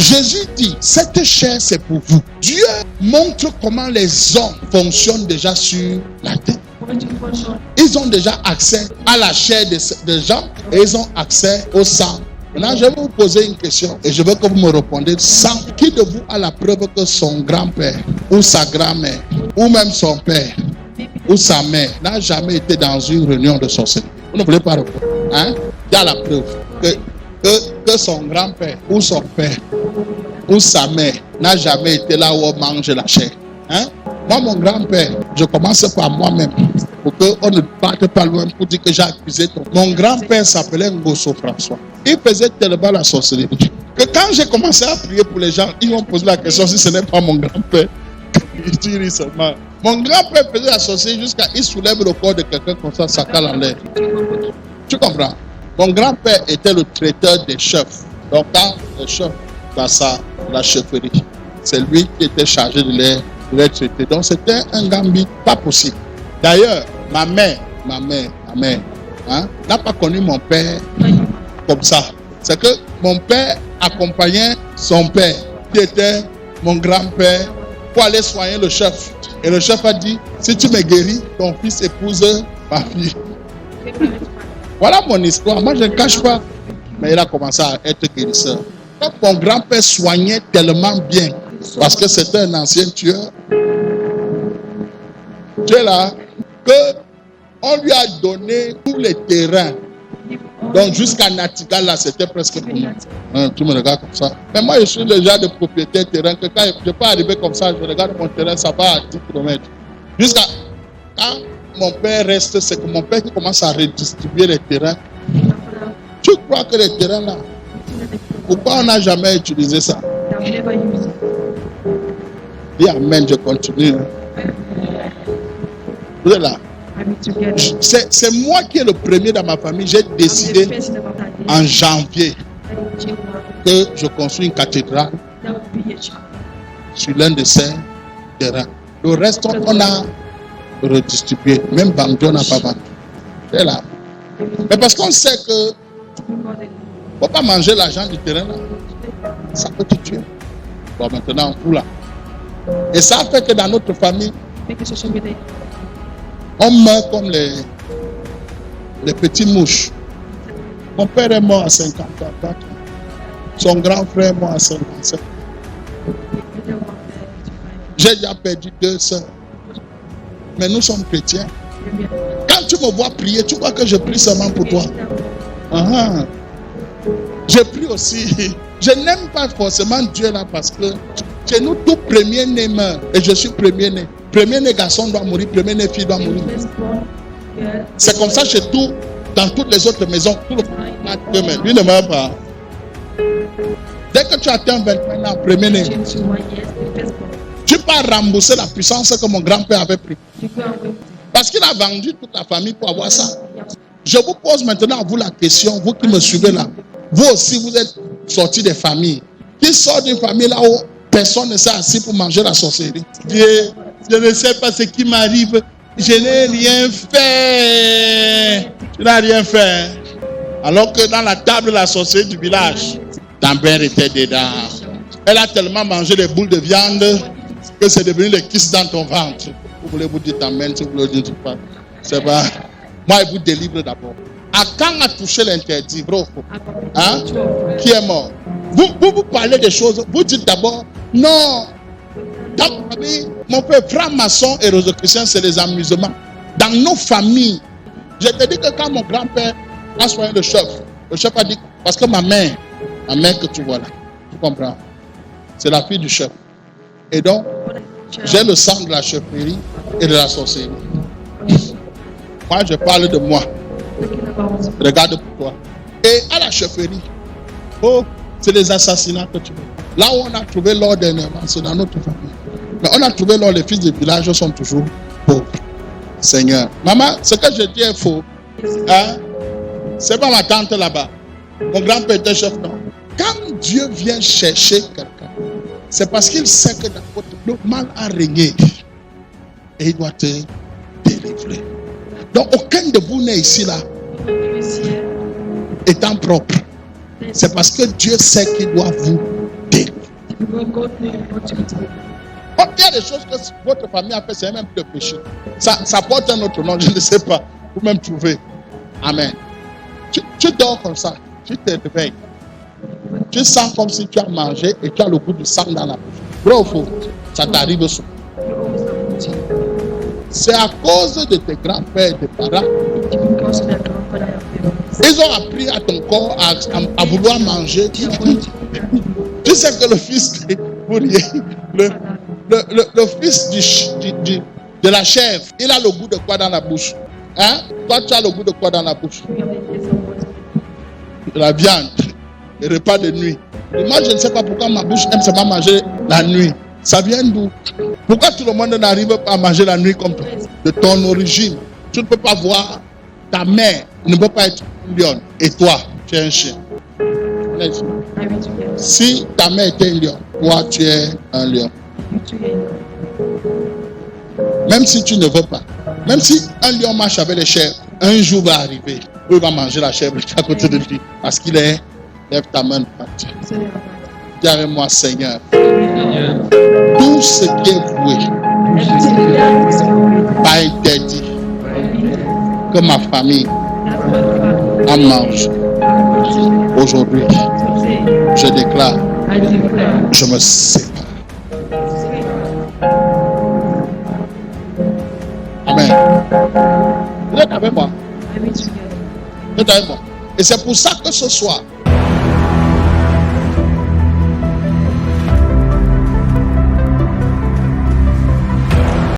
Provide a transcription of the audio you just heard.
Jésus dit, cette chair c'est pour vous. Dieu montre comment les hommes fonctionnent déjà sur la terre. Ils ont déjà accès à la chair des gens et ils ont accès au sang. Maintenant, je vais vous poser une question et je veux que vous me répondiez sans qui de vous a la preuve que son grand-père ou sa grand-mère ou même son père ou sa mère n'a jamais été dans une réunion de sorcellerie. Vous ne voulez pas répondre. Hein? Il y a la preuve que son grand-père ou son père ou sa mère n'a jamais été là où on mange la chair. Hein? Moi, mon grand-père, je commence par moi-même pour qu'on ne parte pas loin pour dire que j'ai accusé ton. Mon grand-père s'appelait Ngosso François. Il faisait tellement la sorcellerie que quand j'ai commencé à prier pour les gens, ils m'ont posé la question si ce n'est pas mon grand-père. Il dit seulement. Mon grand-père faisait la sorcellerie jusqu'à il soulève le corps de quelqu'un comme ça cale en l'air. Tu comprends? Mon grand-père était le traiteur des chefs. Donc quand le chef passe à la chefferie, c'est lui qui était chargé de les traiter. Donc c'était un gambit pas possible. D'ailleurs, ma mère, hein, n'a pas connu mon père comme ça. C'est que mon père accompagnait son père, qui était mon grand-père, pour aller soigner le chef. Et le chef a dit, si tu me guéris, ton fils épouse ma fille. Voilà mon histoire. Moi, je ne cache pas. Mais il a commencé à être guérisseur. Donc, mon grand-père soignait tellement bien, parce que c'était un ancien tueur. Tu es là, qu'on lui a donné tous les terrains. Donc, jusqu'à Natigal, là, c'était presque pour nous. Hein, tu me regardes comme ça. Mais moi, je suis le genre de propriétaire terrain que quand je peux arriver comme ça, je regarde mon terrain, ça va à 10 km. Jusqu'à quand mon père reste, c'est que mon père qui commence à redistribuer les terrains. Tu crois que les terrains là, pourquoi on n'a jamais utilisé ça? Dis amen, je continue. Vous êtes là? C'est moi qui est le premier dans ma famille. J'ai décidé en janvier que je construis une cathédrale sur l'un de ces terrains. Le reste, on a redistribué. Même Bangjo n'a pas vendu. C'est là. Mais parce qu'on sait que il ne faut pas manger l'argent du terrain là. Ça peut te tuer. Bon, maintenant, où là? Et ça fait que dans notre famille, on meurt comme les petites mouches. Mon père est mort à 54 ans. Son grand frère est mort à 57. J'ai déjà perdu 2 sœurs. Mais nous sommes chrétiens. Quand tu me vois prier, tu crois que je prie seulement pour toi. Je prie aussi. Je n'aime pas forcément Dieu là parce que chez nous, tout premier-né meurt. Et je suis premier-né. Premier-né garçon doit mourir, premier-né fille doit mourir. C'est comme ça chez tout, dans toutes les autres maisons. Tout le monde meurt. Lui ne meurt pas. Dès que tu atteins 21 ans, premier-né, tu peux rembourser la puissance que mon grand-père avait pris. Parce qu'il a vendu toute la famille pour avoir ça. Je vous pose maintenant à vous la question, vous qui me suivez là. Vous aussi, vous êtes sortis des familles. Qui sort d'une famille là où personne ne s'est assis pour manger la sorcellerie? Dieu, je ne sais pas ce qui m'arrive. Je n'ai rien fait. Tu n'as rien fait. Alors que dans la table de la sorcellerie du village, ta mère était dedans. Elle a tellement mangé les boules de viande que c'est devenu les kisses dans ton ventre. Vous voulez vous dire ta mère, si vous voulez dire pas. C'est pas. Moi, il vous délivre d'abord. Akan a touché l'interdit, bro. Hein? Qui est mort? Vous parlez des choses, vous dites d'abord, non. Dans ma famille, mon père, franc-maçon et rosicrucien, c'est les amusements. Dans nos familles, je te dis que quand mon grand-père a soigné le chef a dit, parce que ma mère que tu vois là, tu comprends? C'est la fille du chef. Et donc, j'ai le sang de la chefferie et de la sorcellerie. Moi, je parle de moi. Regarde pour toi. Et à la chefferie, oh, c'est des assassinats que tu vois. Là où on a trouvé l'or dernièrement, c'est dans notre famille. Mais on a trouvé l'or, les fils du village sont toujours pauvres. Seigneur. Maman, ce que je dis est faux. Hein? C'est pas ma tante là-bas. Mon grand-père était chef, non. Quand Dieu vient chercher quelqu'un, c'est parce qu'il sait que le mal a régné. Et il doit te délivrer. Donc aucun de vous n'est ici là étant propre. C'est parce que Dieu sait qu'il doit vous délivrer. Oh, il y a des choses que votre famille a fait, c'est même plus de péché. Ça porte un autre nom, je ne sais pas. Vous-même trouver. Amen. Tu dors comme ça, tu te réveilles. Tu sens comme si tu as mangé et tu as le goût du sang dans la bouche. Vrai ou faux? Ça t'arrive souvent. C'est à cause de tes grands-pères et tes parents. Ils ont appris à ton corps à vouloir manger. Tu sais que le fils le fils de la chèvre, il a le goût de quoi dans la bouche? Hein? Toi, tu as le goût de quoi dans la bouche? De la viande. Le repas de nuit. Et moi, je ne sais pas pourquoi ma bouche aime seulement manger la nuit. Ça vient d'où? Pourquoi tout le monde n'arrive pas à manger la nuit comme toi? De ton origine. Tu ne peux pas voir ta mère. Ne peut pas être une lionne. Et toi, tu es un chien. Si ta mère était un lion, toi, tu es un lion. Même si tu ne veux pas. Même si un lion marche avec les chèvres, un jour va arriver où il va manger la chèvre qui est à côté de lui. Parce qu'il est... Lève ta main. Dis avec moi, Seigneur. Tout ce qui est voué, pas interdit, que ma famille en mange. Aujourd'hui, je déclare, je me sépare. Amen. Vous êtes avec moi? Vous êtes avec moi? Et c'est pour ça que ce soir,